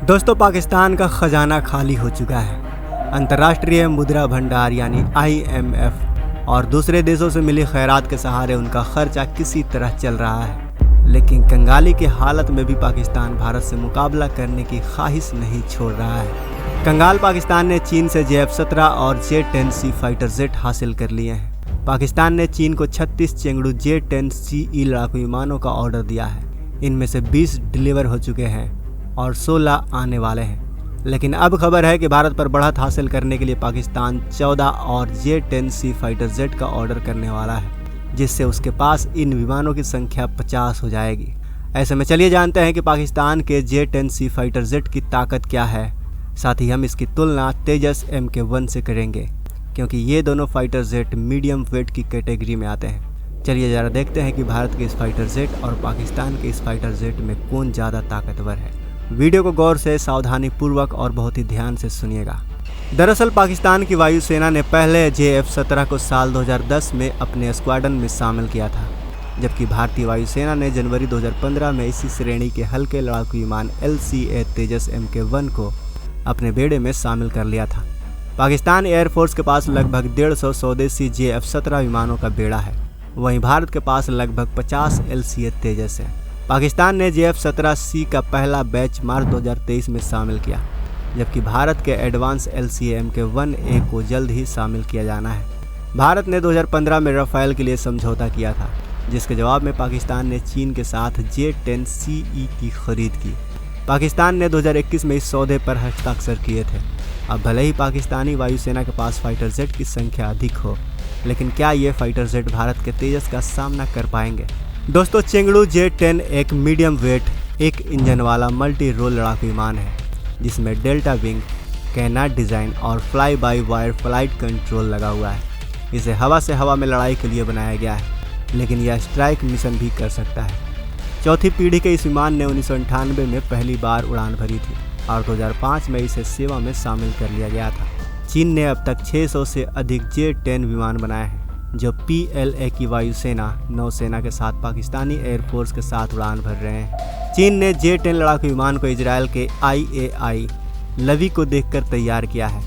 दोस्तों, पाकिस्तान का खजाना खाली हो चुका है। अंतर्राष्ट्रीय मुद्रा भंडार यानी IMF और दूसरे देशों से मिली खैरात के सहारे उनका खर्चा किसी तरह चल रहा है, लेकिन कंगाली की हालत में भी पाकिस्तान भारत से मुकाबला करने की ख्वाहिश नहीं छोड़ रहा है। कंगाल पाकिस्तान ने चीन से J-17 और J-10C फाइटर जेट हासिल कर लिए हैं। पाकिस्तान ने चीन को 36 चेंगड़ू J-10CE लड़ाकू विमानों का ऑर्डर दिया है। इनमें से 20 डिलीवर हो चुके हैं और 16 आने वाले हैं। लेकिन अब खबर है कि भारत पर बढ़त हासिल करने के लिए पाकिस्तान 14 और J-10C फाइटर जेट का ऑर्डर करने वाला है, जिससे उसके पास इन विमानों की संख्या 50 हो जाएगी। ऐसे में चलिए जानते हैं कि पाकिस्तान के J-10C फाइटर जेट की ताकत क्या है। साथ ही हम इसकी तुलना तेजस MK1 से करेंगे, क्योंकि ये दोनों फाइटर जेट मीडियम वेट की कैटेगरी में आते हैं। चलिए ज़रा देखते हैं कि भारत के इस फाइटर जेट और पाकिस्तान के इस फाइटर जेट में कौन ज़्यादा ताकतवर है। वीडियो को गौर से, सावधानी पूर्वक और बहुत ही ध्यान से सुनिएगा। दरअसल पाकिस्तान की वायुसेना ने पहले J-F-17 को साल 2010 में अपने स्क्वाड्रन में शामिल किया था, जबकि भारतीय वायुसेना ने जनवरी 2015 में इसी श्रेणी के हल्के लड़ाकू विमान LCA तेजस MK1 को अपने बेड़े में शामिल कर लिया था। पाकिस्तान एयरफोर्स के पास लगभग 150 स्वदेशी J-F-17 विमानों का बेड़ा है, वहीं भारत के पास लगभग 50 LCA तेजस है। पाकिस्तान ने J-F-17C का पहला बैच मार्च 2023 में शामिल किया, जबकि भारत के एडवांस LCA MK1A को जल्द ही शामिल किया जाना है। भारत ने 2015 में राफेल के लिए समझौता किया था, जिसके जवाब में पाकिस्तान ने चीन के साथ J-10CE की खरीद की। पाकिस्तान ने 2021 में इस सौदे पर हस्ताक्षर किए थे। अब भले ही पाकिस्तानी वायुसेना के पास फाइटर जेट की संख्या अधिक हो, लेकिन क्या ये फाइटर जेट भारत के तेजस का सामना कर पाएंगे? दोस्तों, चेंगड़ू J-10 एक मीडियम वेट एक इंजन वाला मल्टी रोल लड़ाकू विमान है, जिसमें डेल्टा विंग, कैनाट डिज़ाइन और fly by wire flight control लगा हुआ है। इसे हवा से हवा में लड़ाई के लिए बनाया गया है, लेकिन यह स्ट्राइक मिशन भी कर सकता है। चौथी पीढ़ी के इस विमान ने 1998 में पहली बार उड़ान भरी थी और 2005 में इसे सेवा में शामिल कर लिया गया था। चीन ने अब तक 600 से अधिक J-10 विमान बनाए हैं, जो PLA की वायुसेना नौसेना के साथ पाकिस्तानी एयरफोर्स के साथ उड़ान भर रहे हैं। चीन ने J-10 लड़ाकू विमान को इजराइल के IAI लवी को देखकर तैयार किया है।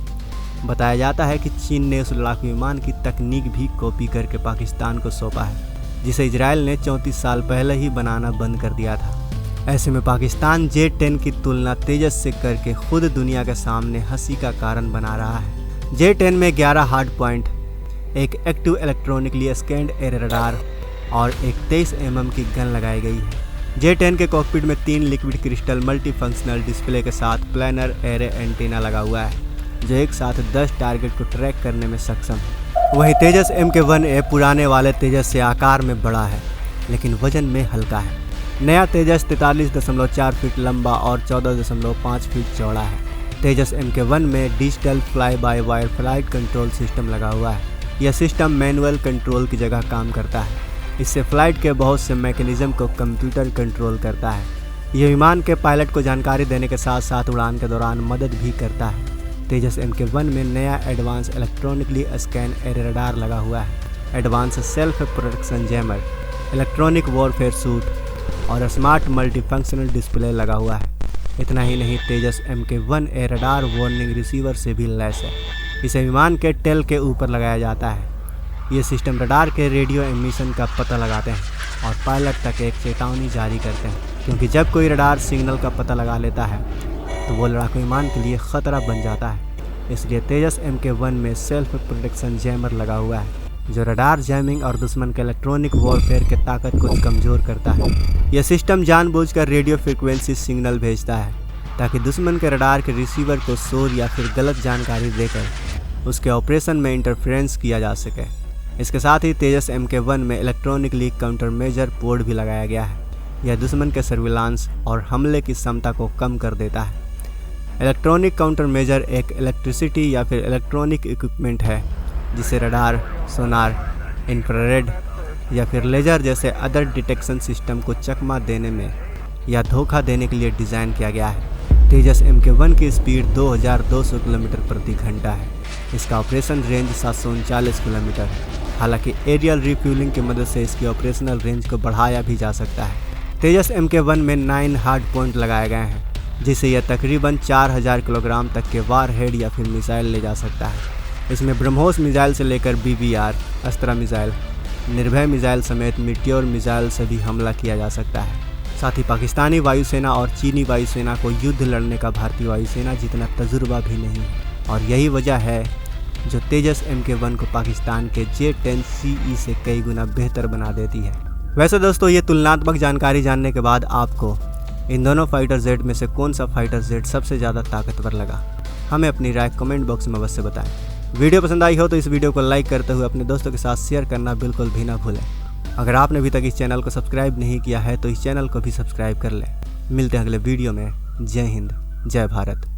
बताया जाता है कि चीन ने उस लड़ाकू विमान की तकनीक भी कॉपी करके पाकिस्तान को सौंपा है, जिसे इजराइल ने 34 साल पहले ही बनाना बंद कर दिया था। ऐसे में पाकिस्तान J-10 की तुलना तेजस से करके खुद दुनिया के सामने हंसी का कारण बना रहा है। J-10 में 11 हार्ड पॉइंट, एक active electronically scanned air radar और एक 23 mm की गन लगाई गई है। J-10 के कॉकपिट में 3 लिक्विड क्रिस्टल मल्टीफंक्शनल डिस्प्ले के साथ प्लानर एरे एंटीना लगा हुआ है, जो एक साथ 10 टारगेट को ट्रैक करने में सक्षम है। वहीं तेजस MK1A पुराने वाले तेजस से आकार में बड़ा है, लेकिन वजन में हल्का है। नया तेजस 43.4 फीट लंबा और 14.5 फीट चौड़ा है। तेजस MK1 में digital fly by wire flight control system लगा हुआ है। यह सिस्टम मैनुअल कंट्रोल की जगह काम करता है। इससे फ्लाइट के बहुत से मैकेनिज्म को कंप्यूटर कंट्रोल करता है। यह विमान के पायलट को जानकारी देने के साथ साथ उड़ान के दौरान मदद भी करता है। तेजस MK1 में नया advance electronically scan air radar लगा हुआ है, advance self protection jammer, electronic warfare suit और स्मार्ट मल्टीफंक्शनल डिस्प्ले लगा हुआ है। इतना ही नहीं, तेजस MK1 air radar warning receiver से भी लैस है। इसे विमान के टेल के ऊपर लगाया जाता है। ये सिस्टम रडार के रेडियो एमिशन का पता लगाते हैं और पायलट तक एक चेतावनी जारी करते हैं, क्योंकि जब कोई रडार सिग्नल का पता लगा लेता है तो वो लड़ाकू विमान के लिए ख़तरा बन जाता है। इसलिए तेजस MK1 में सेल्फ प्रोटेक्शन जैमर लगा हुआ है, जो रडार जैमिंग और दुश्मन के इलेक्ट्रॉनिक वॉरफेयर के ताकत को कमज़ोर करता है। यह सिस्टम जानबूझकर रेडियो फ्रिक्वेंसी सिग्नल भेजता है, ताकि दुश्मन के रडार के रिसीवर को शोर या फिर गलत जानकारी देकर उसके ऑपरेशन में इंटरफेरेंस किया जा सके। इसके साथ ही तेजस MK1 में इलेक्ट्रॉनिकली काउंटर मेजर पोर्ट भी लगाया गया है। यह दुश्मन के सर्विलांस और हमले की क्षमता को कम कर देता है। इलेक्ट्रॉनिक काउंटर मेजर एक इलेक्ट्रिसिटी या फिर इलेक्ट्रॉनिक इक्विपमेंट है, जिसे रडार, सोनार, इंफ्रारेड या फिर लेजर जैसे अदर डिटेक्शन सिस्टम को चकमा देने में या धोखा देने के लिए डिज़ाइन किया गया है। तेजस MK1 की स्पीड 2200 किलोमीटर प्रति घंटा है। इसका ऑपरेशन रेंज 739 किलोमीटर है। हालांकि एरियल रिफ्यूलिंग की मदद से इसकी ऑपरेशनल रेंज को बढ़ाया भी जा सकता है। तेजस MK1 में 9 हार्ड पॉइंट लगाए गए हैं जिससे यह तकरीबन 4000 किलोग्राम तक के वार हेड या फिर मिसाइल ले जा सकता है। इसमें ब्रह्मोस मिसाइल से लेकर BBR, अस्त्रा मिसाइल, निर्भय मिसाइल समेत मीटियोर मिसाइल से भी हमला किया जा सकता है। साथ ही पाकिस्तानी वायुसेना और चीनी वायुसेना को युद्ध लड़ने का भारतीय वायुसेना जितना तजुर्बा भी नहीं है, और यही वजह है जो तेजस MK1 को पाकिस्तान के J-10CE से कई गुना बेहतर बना देती है। वैसे दोस्तों, ये तुलनात्मक जानकारी जानने के बाद आपको इन दोनों फाइटर जेट में से कौन सा फाइटर जेट सबसे ज़्यादा ताकतवर लगा, हमें अपनी राय कमेंट बॉक्स में अवश्य बताएं। वीडियो पसंद आई हो तो इस वीडियो को लाइक करते हुए अपने दोस्तों के साथ शेयर करना बिल्कुल भी ना भूलें। अगर आपने अभी तक इस चैनल को सब्सक्राइब नहीं किया है तो इस चैनल को भी सब्सक्राइब कर लें। मिलते हैं अगले वीडियो में। जय हिंद, जय भारत।